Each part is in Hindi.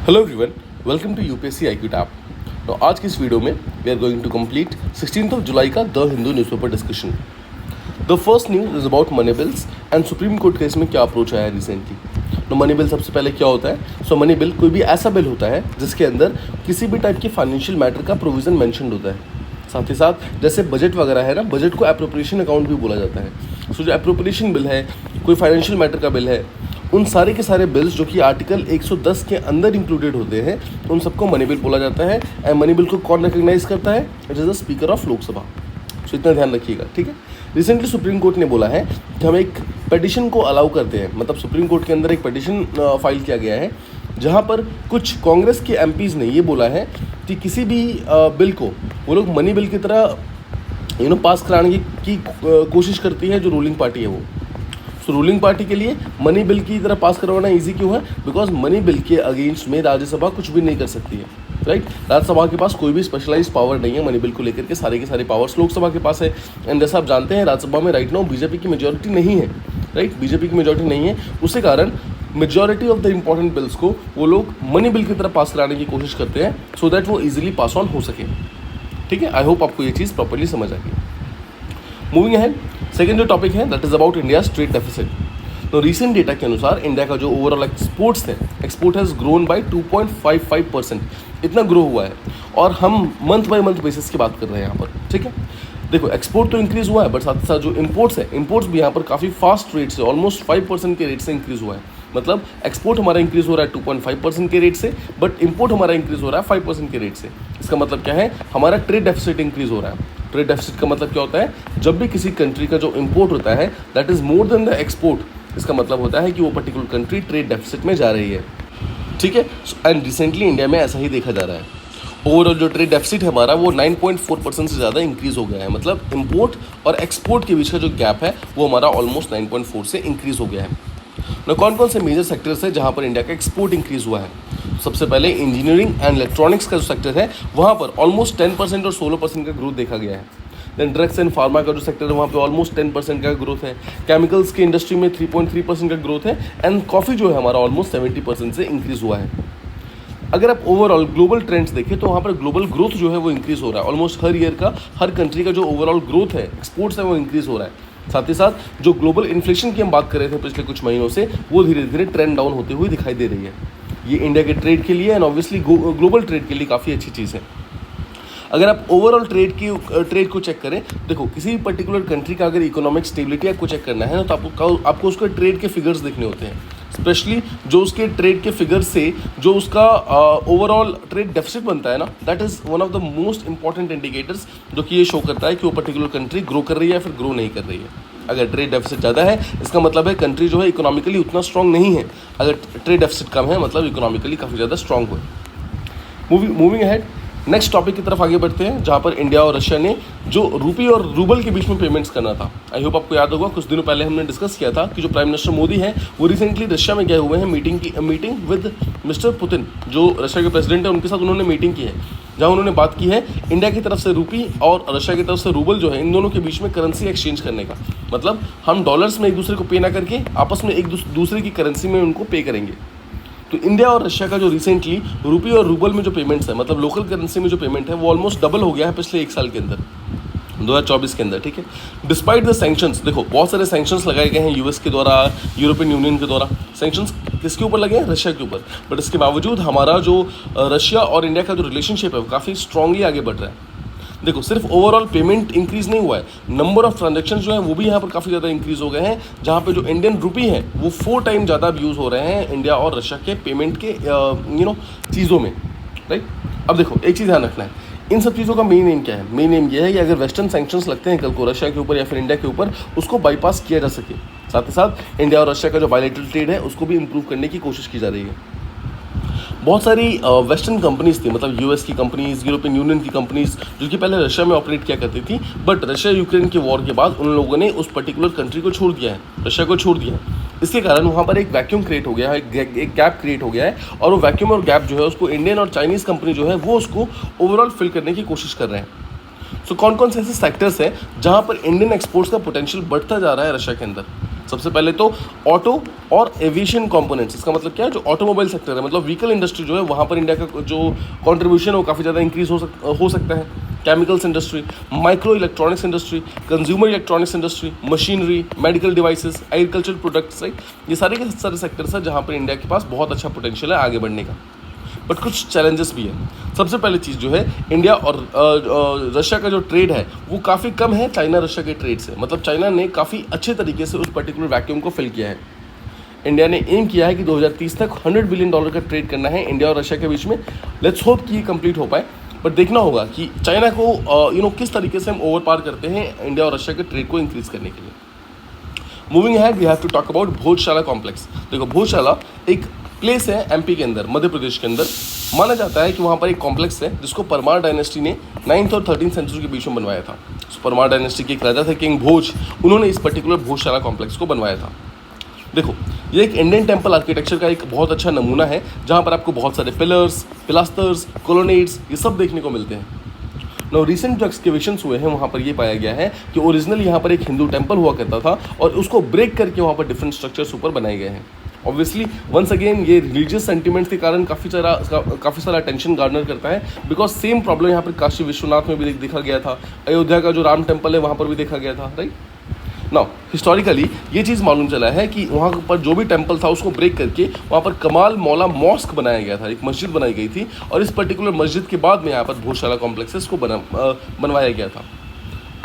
Hello everyone, welcome to UPSC IQ tab. तो आज की इस वीडियो में we are going to complete 16 जुलाई का the Hindu newspaper discussion. The first news is about money bills and Supreme Court case में क्या अप्रोच आया है रिसेंटली। तो मनी बिल सबसे पहले क्या होता है? सो मनी बिल कोई भी ऐसा बिल होता है जिसके अंदर किसी भी टाइप की फाइनेंशियल मैटर का प्रोविज़न मैंशनड होता है। साथ ही साथ जैसे बजट वगैरह है ना, बजट को एप्रोप्रिएशन अकाउंट भी बोला जाता है। सो जो एप्रोप्रिएशन बिल है, कोई फाइनेंशियल मैटर का बिल है, उन सारे के सारे बिल्स जो कि आर्टिकल 110 के अंदर इंक्लूडेड होते हैं, उन सबको मनी बिल बोला जाता है। एंड मनी बिल को कौन रिकग्नाइज करता है? It is the speaker of Lok Sabha. So इतना ध्यान रखिएगा, ठीक है। रिसेंटली सुप्रीम कोर्ट ने बोला है कि हम एक पिटिशन को अलाउ करते हैं, मतलब सुप्रीम कोर्ट के अंदर एक पिटिशन फाइल किया गया है जहाँ पर कुछ कांग्रेस के एमपीज़ ने ये बोला है कि किसी भी बिल को वो लोग मनी बिल की तरह पास कराने की कोशिश करती है जो रूलिंग पार्टी है वो। सो रूलिंग पार्टी के लिए मनी बिल की तरह पास करवाना इजी क्यों है? बिकॉज मनी बिल के अगेंस्ट में राज्यसभा कुछ भी नहीं कर सकती है, राइट। राज्यसभा के पास कोई भी स्पेशलाइज पावर नहीं है मनी बिल को लेकर के, सारे के सारे पावर्स लोकसभा के पास है। एंड जैसा आप जानते हैं राज्यसभा में राइट नाउ बीजेपी की मेजोरिटी नहीं है, राइट। बीजेपी की मेजोरिटी नहीं है, उसी कारण majority of the important bills को वो लोग मनी बिल की तरह पास कराने की कोशिश करते हैं सो दैट वो इजीली पास ऑन हो सके, ठीक है। आई होप आपको ये चीज़ प्रॉपर्ली समझ आ गई। मूविंग अहेड, सेकेंड जो टॉपिक है that is about India trade deficit. तो रीसेंट डेटा के अनुसार इंडिया का जो ओवरऑल एक्सपोर्ट्स है, एक्सपोर्ट हैज़ ग्रोन बाय 2.55%, इतना ग्रो हुआ है। और हम मंथ बाय मंथ बेसिस की बात कर रहे हैं यहाँ पर, ठीक है। देखो एक्सपोर्ट तो इंक्रीज़ हुआ है, बट साथ ही साथ जो इम्पोर्ट्स है, इम्पोर्ट्स भी यहाँ पर काफ़ी फास्ट रेट से, ऑलमोस्ट 5% के रेट से इंक्रीज़ हुआ है। मतलब एक्सपोर्ट हमारा इंक्रीज़ हो रहा है 2.5% के रेट से, बट इम्पोर्ट हमारा इंक्रीज़ हो रहा है 5% के रेट से। इसका मतलब क्या है? हमारा ट्रेड डेफिसिट इंक्रीज़ हो रहा है। ट्रेड डेफिसिट का मतलब क्या होता है? जब भी किसी कंट्री का जो इम्पोर्ट होता है that is more than the export, इसका मतलब होता है कि वो पर्टिकुलर कंट्री ट्रेड डेफिसिट में जा रही है, ठीक है। एंड रिसेंटली इंडिया में ऐसा ही देखा जा रहा है। ओवरऑल जो ट्रेड डेफिसिट है हमारा वो 9.4% से ज़्यादा इंक्रीज़ हो गया है। मतलब इम्पोर्ट और एक्सपोर्ट के बीच का जो गैप है वो हमारा ऑलमोस्ट 9.4 से इंक्रीज़ हो गया है। ना कौन कौन से मेजर सेक्टर्स है जहाँ पर इंडिया का एक्सपोर्ट इंक्रीज़ हुआ है? सबसे पहले इंजीनियरिंग एंड इलेक्ट्रॉनिक्स का जो सेक्टर है वहाँ पर ऑलमोस्ट 10% और 16% का ग्रोथ देखा गया है। देन ड्रग्स एंड फार्मा का जो सेक्टर है वहाँ पे ऑलमोस्ट 10% का ग्रोथ है। केमिकल्स की इंडस्ट्री में 3.3% का ग्रोथ है। एंड कॉफ़ी जो है हमारा ऑलमोस्ट 70% से इंक्रीज़ हुआ है। अगर आप ओवरऑल ग्लोबल ट्रेंड्स देखें तो वहाँ पर ग्लोबल ग्रोथ जो है वो इंक्रीज़ हो रहा है। ऑलमोस्ट हर ईयर का हर कंट्री का जो ओवरऑल ग्रोथ है, एक्सपोर्ट्स है, वो इंक्रीज़ हो रहा है। साथ ही साथ जो ग्लोबल इन्फ्लेशन की हम बात कर रहे थे पिछले कुछ महीनों से, वो धीरे धीरे ट्रेंड डाउन होते हुए दिखाई दे रही है। ये इंडिया के ट्रेड के लिए एंड ऑब्वियसली ग्लोबल ट्रेड के लिए काफ़ी अच्छी चीज़ है। अगर आप ओवरऑल ट्रेड को चेक करें, देखो किसी भी पर्टिकुलर कंट्री का अगर इकोनॉमिक स्टेबिलिटी आपको चेक करना है ना, तो आपको उसके ट्रेड के फिगर्स देखने होते हैं। स्पेशली जो उसके ट्रेड के फिगर्स से जो उसका ओवरऑल ट्रेड डेफिसिट बनता है ना, that is one of the most important indicators जो कि ये शो करता है कि वो पर्टिकुलर कंट्री ग्रो कर रही है या फिर ग्रो नहीं कर रही है। अगर ट्रेड डेफिसिट ज़्यादा है इसका मतलब है कंट्री जो है इकोनॉमिकली उतना स्ट्रॉन्ग नहीं है। अगर ट्रेड डेफिसिट कम है मतलब इकोनॉमिकली काफ़ी ज़्यादा स्ट्रॉन्ग हुए। मूविंग अहेड, नेक्स्ट टॉपिक की तरफ आगे बढ़ते हैं जहाँ पर इंडिया और रशिया ने जो रुपये और रूबल के बीच में पेमेंट्स करना था। आई होप आपको याद होगा, कुछ दिनों पहले हमने डिस्कस किया था कि जो प्राइम मिनिस्टर मोदी हैं वो रिसेंटली रशिया में गए हुए हैं मीटिंग विद मिस्टर पुतिन, जो रशिया के प्रेसिडेंट हैं, उनके साथ उन्होंने मीटिंग की है जहाँ उन्होंने बात की है इंडिया की तरफ से रुपी और रशिया की तरफ से रूबल जो है इन दोनों के बीच में करेंसी एक्सचेंज करने का। मतलब हम डॉलर्स में एक दूसरे को पे ना करके आपस में एक दूसरे की करेंसी में उनको पे करेंगे। तो इंडिया और रशिया का जो रिसेंटली रुपये और रूबल में जो पेमेंट्स है, मतलब लोकल करेंसी में जो पेमेंट है, वो ऑलमोस्ट डबल हो गया है पिछले एक साल के अंदर, 2024 के अंदर, ठीक है। डिस्पाइट द सैंक्शंस, देखो बहुत सारे सैंक्शंस लगाए गए हैं यूएस के द्वारा, यूरोपियन यूनियन के द्वारा। सैंक्शंस किसके ऊपर लगे हैं? रशिया के ऊपर। बट इसके बावजूद हमारा जो रशिया और इंडिया का जो रिलेशनशिप है वो काफ़ी स्ट्रांगली आगे बढ़ रहा है। देखो सिर्फ ओवरऑल पेमेंट इंक्रीज़ नहीं हुआ है, नंबर ऑफ ट्रांजेक्शंस जो है वो भी यहाँ पर काफ़ी ज़्यादा इंक्रीज़ हो गए हैं, जहाँ पे जो इंडियन रुपी है वो 4 टाइम ज़्यादा यूज़ हो रहे हैं इंडिया और रशिया के पेमेंट के चीज़ों में, राइट। अब देखो एक चीज़ ध्यान रखना है, इन सब चीज़ों का मेन एम क्या है? मेन एम ये है कि अगर वेस्टर्न सैंक्शंस लगते हैं कल को रशिया के ऊपर या फिर इंडिया के ऊपर, उसको बाईपास किया जा सके। साथ ही साथ इंडिया और रशिया का जो बायलैटरल ट्रेड है उसको भी इम्प्रूव करने की कोशिश की जा रही है। बहुत सारी वेस्टर्न कंपनीज थी, मतलब यूएस की कंपनीज, यूरोपियन यूनियन की कंपनीज, जो कि पहले रशिया में ऑपरेट किया करती थी, बट रशिया यूक्रेन के वॉर के बाद उन लोगों ने उस पर्टिकुलर कंट्री को छोड़ दिया है, रशिया को छोड़ दिया है। इसके कारण वहाँ पर एक वैक्यूम क्रिएट हो गया है, एक गैप क्रिएट हो गया है, और वो वैक्यूम और गैप जो है उसको इंडियन और चाइनीज़ कंपनी जो है वो उसको ओवरऑल फिल करने की कोशिश कर रहे हैं। सो कौन कौन से ऐसे सेक्टर्स हैं जहाँ पर इंडियन एक्सपोर्ट्स का पोटेंशियल बढ़ता जा रहा है रशिया के अंदर? सबसे पहले तो ऑटो और एविएशन कंपोनेंट्स, इसका मतलब क्या है, जो ऑटोमोबाइल सेक्टर है, मतलब व्हीकल इंडस्ट्री जो है, वहाँ पर इंडिया का जो कंट्रीब्यूशन है वो काफ़ी ज़्यादा इंक्रीज हो सकता है। Chemicals industry, micro electronics industry, consumer electronics industry, machinery, medical devices, agriculture products, right, ये सारे के सारे सेक्टर्स हैं जहाँ पर इंडिया के पास बहुत अच्छा पोटेंशियल है आगे बढ़ने का। बट कुछ चैलेंजेस भी हैं। सबसे पहली चीज़ जो है, इंडिया और रशिया का जो ट्रेड है वो काफ़ी कम है चाइना रशिया के ट्रेड से। मतलब चाइना ने काफ़ी अच्छे तरीके से उस पर्टिकुलर वैक्यूम को फिल किया है। इंडिया ने एम किया है कि 2030 तक $100 बिलियन का ट्रेड करना है इंडिया और रशिया के बीच में। लेट्स होप कि ये कंप्लीट हो पाए, बट देखना होगा कि चाइना को किस तरीके से हम ओवर पार करते हैं इंडिया और रशिया के ट्रेड को इंक्रीज करने के लिए। Moving ahead we have to talk about Bhojshala complex. देखो, भोजशाला एक प्लेस है एमपी के अंदर, मध्य प्रदेश के अंदर। माना जाता है कि वहाँ पर एक कॉम्प्लेक्स है जिसको परमार डायनेस्टी ने 9th और 13th सेंचुरी के बीच में बनवाया था। परमार डायनेस्टी के एक राजा थे किंग भोज, उन्होंने इस पर्टिकुलर भोजशाला कॉम्प्लेक्स को बनवाया था। देखो, ये एक इंडियन टेम्पल आर्किटेक्चर का एक बहुत अच्छा नमूना है जहाँ पर आपको बहुत सारे पिलर्स, पिलास्टर्स, कोलोनेड्स, ये सब देखने को मिलते हैं। नाउ रिसेंट जो एक्सकेवेशंस हुए हैं वहाँ पर ये पाया गया है कि ओरिजिनल यहाँ पर एक हिंदू टेम्पल हुआ करता था और उसको ब्रेक करके वहाँ पर डिफरेंट स्ट्रक्चर्स ऊपर बनाए गए हैं। ऑब्वियसली वंस अगेन ये रिलीजियस सेंटिमेंट्स के कारण काफ़ी सारा अटेंशन गार्नर करता है, बिकॉज सेम प्रॉब्लम यहाँ पर काशी विश्वनाथ में भी देखा गया था, अयोध्या का जो राम टेम्पल है वहाँ पर भी देखा गया था, राइट। नाउ हिस्टोरिकली ये चीज़ मालूम चला है कि वहाँ पर जो भी टेम्पल था उसको ब्रेक करके वहाँ पर कमाल मौला मॉस्क बनाया गया था, एक मस्जिद बनाई गई थी, और इस पर्टिकुलर मस्जिद के बाद में यहाँ पर भोजशाला कॉम्प्लेक्सेस को बनवाया गया था।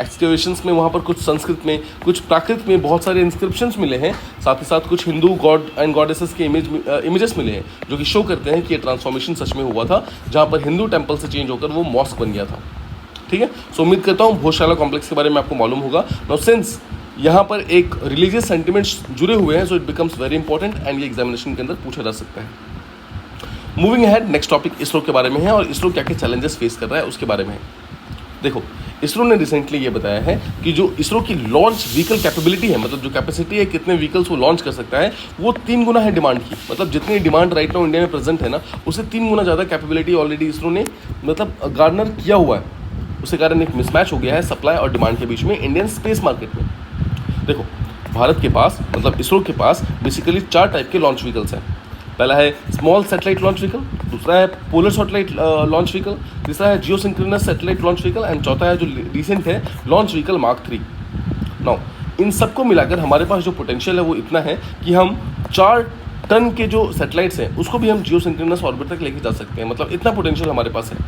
एक्सकेवेशंस में वहाँ पर कुछ संस्कृत में, कुछ प्राकृत में बहुत सारे इंस्क्रिप्शंस मिले हैं, साथ ही साथ कुछ हिंदू गॉड एंड गॉडेसेस के इमेजेस मिले हैं जो कि शो करते हैं कि ये ट्रांसफॉर्मेशन सच में हुआ था, जहाँ पर हिंदू टेम्पल से चेंज होकर वो मॉस्क बन गया था। ठीक है, सो उम्मीद करता हूँ भोजशाला कॉम्प्लेक्स के बारे में आपको मालूम होगा। नाउ सिंस यहाँ पर एक रिलीजियस सेंटिमेंट्स जुड़े हुए हैं, so it becomes very important and ये एग्जामिनेशन के अंदर पूछा जा सकता है। Moving ahead, next topic ISRO के बारे में है और इसरो क्या क्या चैलेंजेस फेस कर रहा है उसके बारे में है। देखो, इसरो ने रिसेंटली ये बताया है कि जो इसरो की लॉन्च व्हीकल कैपेबिलिटी है, मतलब जो कैपेसिटी है कितने व्हीकल्स वो लॉन्च कर सकता है, वो 3 गुना है डिमांड की। मतलब जितनी डिमांड राइट नाउ इंडिया में प्रेजेंट है ना, उससे 3 गुना ज़्यादा कैपेबिलिटी ऑलरेडी इसरो ने मतलब गार्नर किया हुआ है। उसके कारण एक मिसमैच हो गया है सप्लाई और डिमांड के बीच में इंडियन स्पेस मार्केट में। देखो, भारत के पास मतलब इसरो के पास बेसिकली 4 टाइप के लॉन्च व्हीकल्स हैं। पहला है स्मॉल सैटेलाइट लॉन्च व्हीकल, दूसरा है पोलर सैटेलाइट लॉन्च व्हीकल, तीसरा है geosynchronous satellite launch vehicle and चौथा है जो रिसेंट है launch vehicle mark 3। Now in सबको मिलाकर हमारे पास जो पोटेंशियल है वो इतना है कि हम 4 टन के जो सैटेलाइट्स हैं उसको भी हम जियोसिंक्रोनस ऑर्बिट तक लेके जा सकते हैं। मतलब इतना पोटेंशियल हमारे पास है,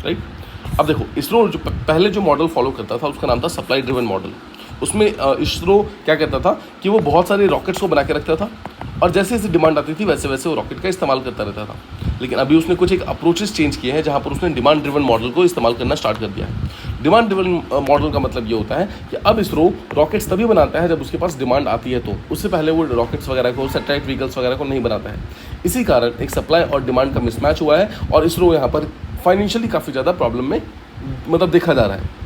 राइट। अब देखो, इसरो जो पहले जो मॉडल फॉलो करता था उसका नाम था सप्लाई ड्रिवन मॉडल। उसमें इसरो क्या करता था कि वो बहुत सारे रॉकेट्स को बना के रखता था और जैसे जैसे डिमांड आती थी वैसे वैसे वो रॉकेट का इस्तेमाल करता रहता था। लेकिन अभी उसने कुछ एक अप्रोचेस चेंज किए हैं जहाँ पर उसने डिमांड ड्रिवन मॉडल को इस्तेमाल करना स्टार्ट कर दिया है। डिमांड ड्रिवन मॉडल का मतलब ये होता है कि अब इसरो रॉकेट्स तभी बनाता है जब उसके पास डिमांड आती है, तो उससे पहले वो रॉकेट्स वगैरह को, सैटेलाइट व्हीकल्स वगैरह को नहीं बनाता है। इसी कारण एक सप्लाई और डिमांड का मिसमैच हुआ है और इसरो यहाँ पर फाइनेंशियली काफ़ी ज़्यादा प्रॉब्लम में मतलब देखा जा रहा है।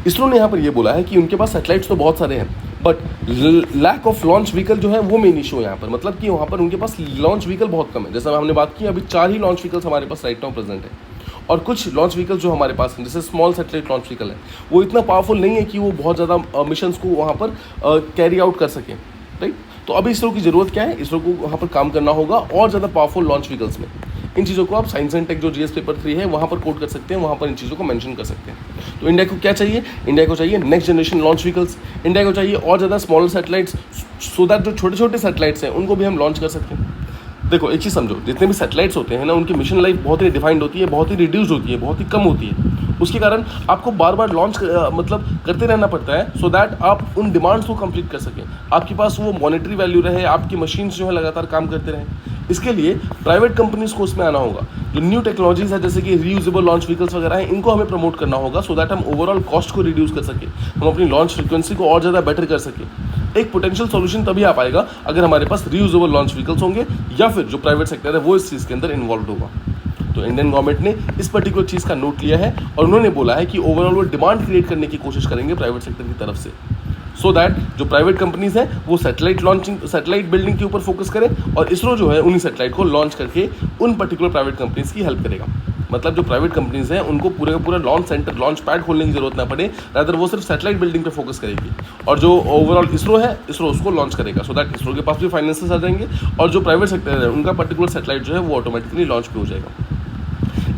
इसरो ने यहाँ पर ये बोला है कि उनके पास सैटेलाइट्स तो बहुत सारे हैं, but lack of launch vehicle जो है वो मेन इशू है यहाँ पर। मतलब कि वहाँ पर उनके पास लॉन्च व्हीकल बहुत कम है। जैसा हमने बात की, अभी 4 ही लॉन्च व्हीकल्स हमारे पास राइट नाउ प्रेजेंट है, और कुछ लॉन्च व्हीकल्स जो हमारे पास हैं जैसे स्मॉल सैटेलाइट लॉन्च व्हीकल है, वो इतना पावरफुल नहीं है कि वो बहुत ज़्यादा मिशंस को वहाँ पर कैरी आउट कर सकें, राइट। तो अभी इसरो की ज़रूरत क्या है, इसरो को वहाँ पर काम करना होगा और ज़्यादा पावरफुल लॉन्च व्हीकल्स में। इन चीज़ों को आप साइंस एंड टेक जो जीएस पेपर 3 है वहाँ पर कोड कर सकते हैं, वहाँ पर इन चीज़ों को मेंशन कर सकते हैं। तो इंडिया को क्या चाहिए, इंडिया को चाहिए next generation launch vehicles, India को चाहिए और ज़्यादा स्मॉलर सैटेलाइट्स, सो दैट जो छोटे छोटे सैटेलाइट्स हैं उनको भी हम लॉन्च कर सकते हैं। देखो, एक चीज़ समझो, जितने भी सैटेलाइट्स होते हैं ना, उनकी मिशन लाइफ बहुत ही डिफाइंड होती है, बहुत ही रिड्यूस होती है, बहुत ही कम होती है। उसके कारण आपको बार बार लॉन्च मतलब करते रहना पड़ता है, सो दैट आप उन डिमांड्स को कंप्लीट कर सकें, आपके पास वो मॉनेटरी वैल्यू रहे, आपकी मशीन्स जो है लगातार काम करते रहें। इसके लिए प्राइवेट कंपनीज को उसमें आना होगा। जो न्यू टेक्नोलॉजीज है जैसे कि रीयूजेबल लॉन्च व्हीकल्स वगैरह हैं, इनको हमें प्रमोट करना होगा, सो दैट हम ओवरऑल कॉस्ट को रिड्यूस कर सकें, हम अपनी लॉन्च फ्रीक्वेंसी को और ज़्यादा बेटर कर सकें। एक पोटेंशियल सॉल्यूशन तभी आ पाएगा अगर हमारे पास रीयूजेबल लॉन्च व्हीकल्स होंगे या फिर जो प्राइवेट सेक्टर है वो इस चीज़ के अंदर इन्वॉल्व होगा। तो इंडियन गवर्नमेंट ने इस पर्टिकुलर चीज़ का नोट लिया है और उन्होंने बोला है कि ओवरऑल वो डिमांड क्रिएट करने की कोशिश करेंगे प्राइवेट सेक्टर की तरफ से, सो दैट जो प्राइवेट कंपनीज हैं वो सैटेलाइट बिल्डिंग के ऊपर फोकस करें और इसरो जो है उन्हीं सैटेलाइट को लॉन्च करके उन पर्टिकुलर प्राइवेट कंपनीज की हेल्प करेगा। मतलब जो प्राइवेट कंपनीज हैं उनको पूरे का पूरा लॉन्च सेंटर, लॉन्च पैड खोलने की जरूरत ना पड़े, रादर वो सिर्फ सैटेलाइट बिल्डिंग पे फोकस करेगी, और जो ओवरऑल इसरो है, इसरो उसको लॉन्च करेगा, सो दैट इसरो के पास भी फाइनेंसेस आ जाएंगे और जो प्राइवेट सेक्टर है उनका पर्टिकुलर सैटेलाइट जो है वो ऑटोमेटिकली लॉन्च भी हो जाएगा।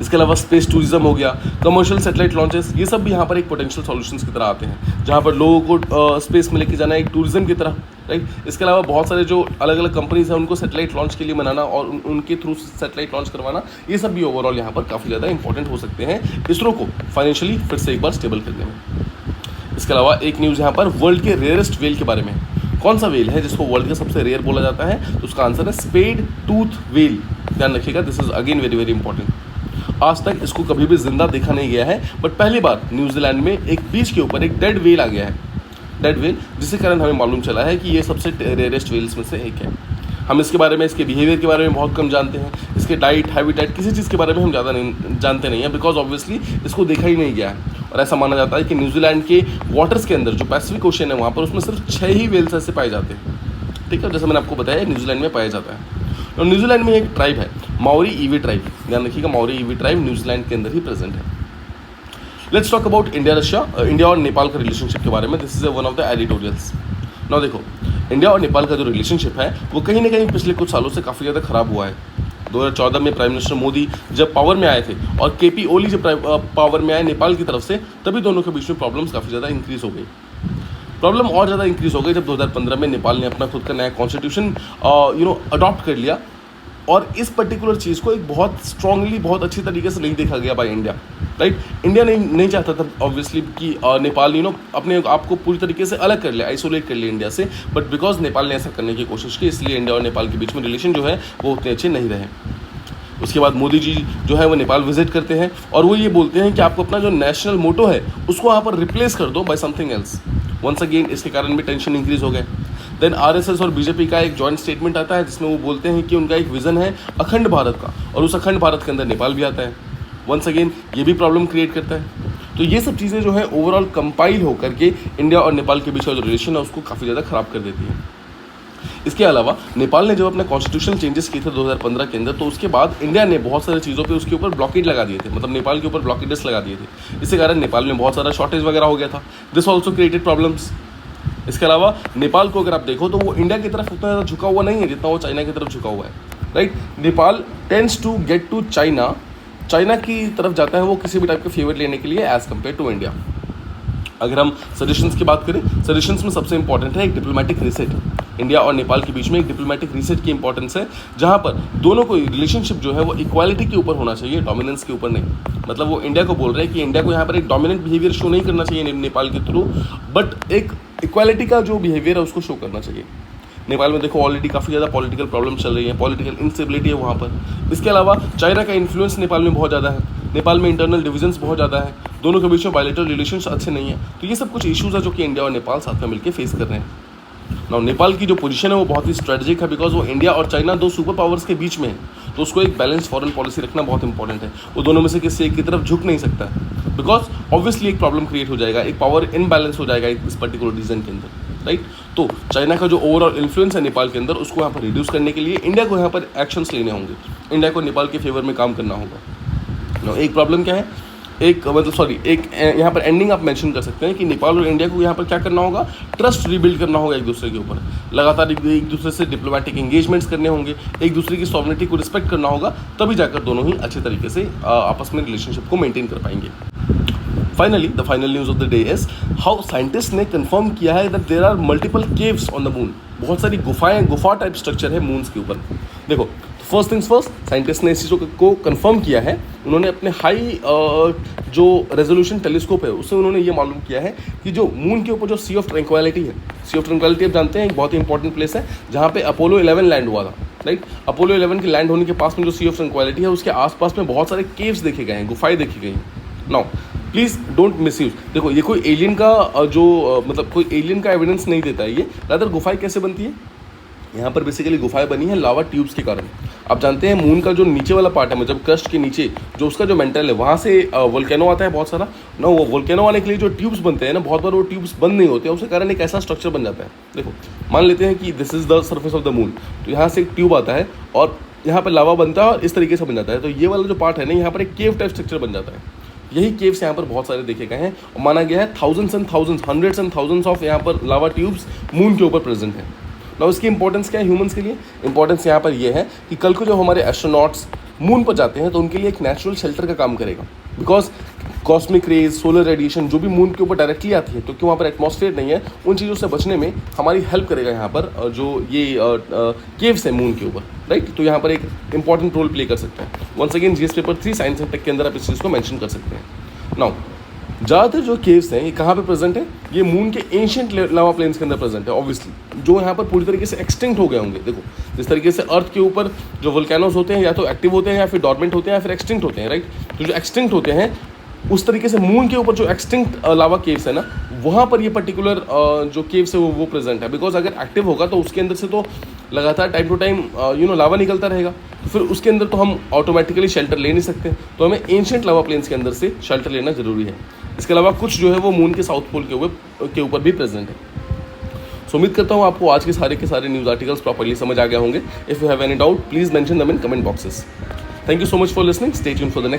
इसके अलावा स्पेस टूरिज्म हो गया, कमर्शियल सैटेलाइट लॉन्चेस, ये सब भी यहाँ पर एक पोटेंशियल सॉल्यूशंस की तरह आते हैं, जहाँ पर लोगों को स्पेस में लेके जाना एक टूरिज्म की तरह, राइट। इसके अलावा बहुत सारे जो अलग अलग कंपनीज हैं उनको सैटेलाइट लॉन्च के लिए बनाना और उनके थ्रू सैटेलाइट लॉन्च करवाना, ये सब भी ओवरऑल यहाँ पर काफ़ी ज़्यादा इंपॉर्टेंट हो सकते हैं इसरो को फाइनेंशियली फिर से एक बार स्टेबल करने में। इसके अलावा एक न्यूज़ यहाँ पर वर्ल्ड के रेयरेस्ट व्हेल के बारे में। कौन सा व्हेल है जिसको वर्ल्ड का सबसे रेयर बोला जाता है? तो उसका आंसर है स्पेड टूथ व्हेल। ध्यान रखिएगा, this is again very very important. आज तक इसको कभी भी जिंदा देखा नहीं गया है, बट पहली बार न्यूजीलैंड में एक बीच के ऊपर एक डेड व्हेल आ गया है, डेड व्हेल, जिसके कारण हमें मालूम चला है कि ये सबसे रेयरेस्ट व्हेल्स में से एक है। हम इसके बारे में, इसके बिहेवियर के बारे में बहुत कम जानते हैं, इसके डाइट, हैबिटेट, किसी चीज़ के बारे में हम ज़्यादा नहीं जानते नहीं हैं, बिकॉज ऑब्वियसली इसको देखा ही नहीं गया है। और ऐसा माना जाता है कि न्यूजीलैंड के वाटर्स के अंदर जो पैसिफिक ओशन है वहाँ पर उसमें सिर्फ 6 ही व्हेल्स ऐसे पाए जाते हैं, ठीक है, जैसे मैंने आपको बताया न्यूजीलैंड में पाया जाता है। और न्यूजीलैंड में एक ट्राइब है माओरी ईवी ट्राइब, ध्यान रखिएगा, माओरी ईवी ट्राइब न्यूजीलैंड के अंदर ही प्रेजेंट है। लेट्स टॉक अबाउट इंडिया और नेपाल का रिलेशनशिप के बारे में। This is one of the editorials. Now देखो, इंडिया और नेपाल का जो रिलेशनशिप है वो कहीं ना कहीं पिछले कुछ सालों से काफ़ी ज़्यादा खराब हुआ है। 2014 में प्राइम मिनिस्टर मोदी जब पावर में आए थे और केपी ओली जब पावर में आए नेपाल की तरफ से, तभी दोनों के बीच में प्रॉब्लम्स काफ़ी ज़्यादा इंक्रीज हो गई। प्रॉब्लम और ज़्यादा इंक्रीज हो गई जब 2015 में नेपाल ने अपना खुद का नया कॉन्स्टिट्यूशन अडॉप्ट कर लिया, और इस पर्टिकुलर चीज़ को एक बहुत स्ट्रांगली, बहुत अच्छी तरीके से नहीं देखा गया बाय इंडिया, राइट। इंडिया नहीं चाहता था ऑब्वियसली कि नेपाल अपने आप को पूरी तरीके से अलग कर ले, आइसोलेट कर ले इंडिया से, बट बिकॉज नेपाल ने ऐसा करने की कोशिश की, इसलिए इंडिया और नेपाल के बीच में रिलेशन जो है वो उतने अच्छे नहीं रहे। उसके बाद मोदी जी जो है वो नेपाल विजिट करते हैं और वो ये बोलते हैं कि आपको अपना जो नेशनल मोटो है उसको वहाँ पर रिप्लेस कर दो by something else. Once again इसके कारण भी टेंशन इंक्रीज हो गए। देन आरएसएस और बीजेपी का एक जॉइंट स्टेटमेंट आता है जिसमें वो बोलते हैं कि उनका एक विजन है अखंड भारत का, और उस अखंड भारत के अंदर नेपाल भी आता है। वंस अगेन ये भी प्रॉब्लम क्रिएट करता है। तो ये सब चीज़ें जो है ओवरऑल कंपाइल होकर के इंडिया और नेपाल के बीच का जो रिलेशन है उसको काफ़ी ज़्यादा ख़राब कर देती है। इसके अलावा नेपाल ने जब अपने कॉन्स्टिट्यूशनल चेंजेस किए थे 2015 के अंदर, तो उसके बाद इंडिया ने बहुत सारी चीज़ों पे उसके ऊपर ब्लॉकेड लगा दिए थे, मतलब नेपाल के ऊपर ब्लॉकेड्स लगा दिए थे। इसके कारण नेपाल में बहुत सारा शॉर्टेज वगैरह हो गया था। This also created problems. इसके अलावा नेपाल को अगर आप देखो तो वो इंडिया की तरफ उतना ज़्यादा झुका हुआ नहीं है जितना वो चाइना की तरफ झुका हुआ है, right. Nepal tends to get to China की तरफ जाता है वो किसी भी टाइप के फेवर लेने के लिए एज़ कम्पेयर टू इंडिया। अगर हम सजेशंस की बात करें, सजेशंस में सबसे इंपॉर्टेंट है एक डिप्लोमेटिक रीसेट। इंडिया और नेपाल के बीच में एक डिप्लोमेटिक रीसेट की इंपॉर्टेंस है, जहां पर दोनों को रिलेशनशिप जो है वो इक्वालिटी के ऊपर होना चाहिए, डोमिनेंस के ऊपर नहीं। मतलब वो इंडिया को बोल रहे हैं कि इंडिया को यहाँ पर एक डोमिनेंट बिहेवियर शो नहीं करना चाहिए नेपाल के थ्रू, बट एक इक्वालिटी का जो बिहेवियर है उसको शो करना चाहिए। नेपाल में देखो ऑलरेडी काफ़ी ज़्यादा पॉलिटिकल प्रॉब्लम चल रही है, पॉलिटिकल इंस्टेबिलिटी है वहाँ पर। इसके अलावा चाइना का इन्फ्लुएंस नेपाल में बहुत ज़्यादा है, नेपाल में इंटरनल डिविजन्स बहुत ज़्यादा है, दोनों के बीच में बायलैटरल रिलेशंस अच्छे नहीं है। तो ये सब कुछ इश्यूज़ है जो कि इंडिया और नेपाल साथ में मिलकर फेस कर रहे हैं। नाउ नेपाल की जो पोजीशन है वो बहुत ही स्ट्रेटेजिक है, बिकॉज वो इंडिया और चाइना दो सुपर पावर्स के बीच में है, तो उसको एक बैलेंस फॉरेन पॉलिसी रखना बहुत इंपॉर्टेंट है। वो दोनों में से किसी एक की तरफ झुक नहीं सकता, बिकॉज ऑब्वियसली एक प्रॉब्लम क्रिएट हो जाएगा, एक पावर इनबैलेंस हो जाएगा इस पर्टिकुलर रीजन के अंदर, राइट। तो चाइना का जो ओवरऑल इन्फ्लुएंस है नेपाल के अंदर उसको यहाँ पर रिड्यूस करने के लिए इंडिया को यहाँ पर एक्शंस लेने होंगे, इंडिया को नेपाल के फेवर में काम करना होगा। एक प्रॉब्लम क्या है, एक यहाँ पर एंडिंग आप मेंशन कर सकते हैं कि नेपाल और इंडिया को यहाँ पर क्या करना होगा, ट्रस्ट रीबिल्ड करना होगा एक दूसरे के ऊपर, लगातार एक दूसरे से डिप्लोमेटिक एंगेजमेंट्स करने होंगे, एक दूसरे की सॉवरेनिटी को रिस्पेक्ट करना होगा, तभी जाकर दोनों ही अच्छे तरीके से आपस में रिलेशनशिप को मेंटेन कर पाएंगे। Finally the final news of the day is how scientist ने कंफर्म किया है that there are multiple caves on the moon. बहुत सारी गुफा टाइप स्ट्रक्चर है मून्स के ऊपर। देखो, फर्स्ट थिंग्स फर्स्ट, साइंटिस्ट ने इस चीज़ों को कंफर्म किया है। उन्होंने अपने हाई जो रेजोल्यूशन टेलीस्कोप है उससे उन्होंने ये मालूम किया है कि जो मून के ऊपर जो सी ऑफ ट्रैंक्विलिटी है, सी ऑफ ट्रैंक्विलिटी आप जानते हैं एक बहुत ही इंपॉर्टेंट प्लेस है जहाँ पे अपोलो 11 लैंड हुआ था, राइट। अपोलो 11 के लैंड होने के पास में जो सी ऑफ ट्रैंक्विलिटी है उसके आसपास में बहुत सारे केव्स देखे गए हैं, गुफाएं देखी गई हैं। Now please don't miss use. देखो, ये कोई एलियन का मतलब कोई एलियन का एविडेंस नहीं देता है ये, रादर गुफाएं कैसे बनती है, यहाँ पर बेसिकली गुफाएं बनी है लावा ट्यूब्स के कारण। आप जानते हैं मून का जो नीचे वाला पार्ट है, मतलब क्रस्ट के नीचे जो उसका जो मेंटल है वहाँ से वोल्केनो आता है बहुत सारा ना। वो वोल्केनो आने के लिए जो ट्यूब्स बनते हैं ना, बहुत बार वो ट्यूब्स बंद नहीं होते, उसके कारण एक ऐसा स्ट्रक्चर बन जाता है। देखो, मान लेते हैं कि this is the surface of the moon, तो यहाँ से एक ट्यूब आता है और यहाँ पर लावा बनता है और इस तरीके से बन जाता है। तो ये वाला जो पार्ट है ना, यहाँ पर एक केव टाइप स्ट्रक्चर बन जाता है। यही केव्स यहाँ पर बहुत सारे देखे गए हैं और माना गया है thousands and thousands, hundreds and thousands of यहाँ पर लावा ट्यूब्स मून के ऊपर प्रेजेंट है। ना इसकी इंपॉर्टेंस क्या है ह्यूमंस के लिए? इंपॉर्टेंस यहाँ पर ये है कि कल को जो हमारे एस्ट्रोनॉट्स मून पर जाते हैं तो उनके लिए एक नेचुरल शेल्टर का काम करेगा। Because cosmic rays, solar radiation जो भी मून के ऊपर डायरेक्टली आती है, तो क्योंकि वहाँ पर एटमॉस्फेयर नहीं है, उन चीज़ों से बचने में हमारी हेल्प करेगा यहाँ पर जो ये केव्स है मून के ऊपर, राइट। तो यहाँ पर एक इंपॉर्टेंट रोल प्ले कर सकते हैं। Once again GS paper 3 science and tech के अंदर आप इस चीज़ को मेंशन कर सकते हैं। नाउ ज़्यादातर जो केव्स हैं ये कहाँ पे प्रेजेंट है? ये मून के एंशिएंट लावा प्लेन्स के अंदर प्रेजेंट है ऑब्वियसली, जो यहाँ पर पूरी तरीके से एक्सटिंक्ट हो गए होंगे। देखो जिस तरीके से अर्थ के ऊपर जो वोल्केनोज होते हैं या तो एक्टिव होते हैं या फिर डॉर्मेंट होते हैं या फिर एक्सटिंक्ट होते हैं, राइट। तो जो एक्सटिंक्ट होते हैं उस तरीके से मून के ऊपर जो एक्सटिंक्ट लावा केव्स है ना, वहाँ पर ये पर्टिकुलर जो केव्स है वो प्रेजेंट है। बिकॉज अगर एक्टिव होगा तो उसके अंदर से तो लगातार टाइम टू टाइम लावा निकलता रहेगा, तो फिर उसके अंदर तो हम ऑटोमेटिकली शेल्टर ले नहीं सकते। तो हमें एंशिएंट लावा प्लेन्स के अंदर से शेल्टर लेना जरूरी है। इसके अलावा कुछ जो है वो मून के साउथ पोल के ऊपर भी प्रेजेंट है। सो उम्मीद करता हूँ आपको आज के सारे न्यूज़ आर्टिकल्स प्रॉपर्ली समझ आ गए होंगे। If you have any doubt please mention them in comment boxes. Thank you so much for listening. Stay tuned for the next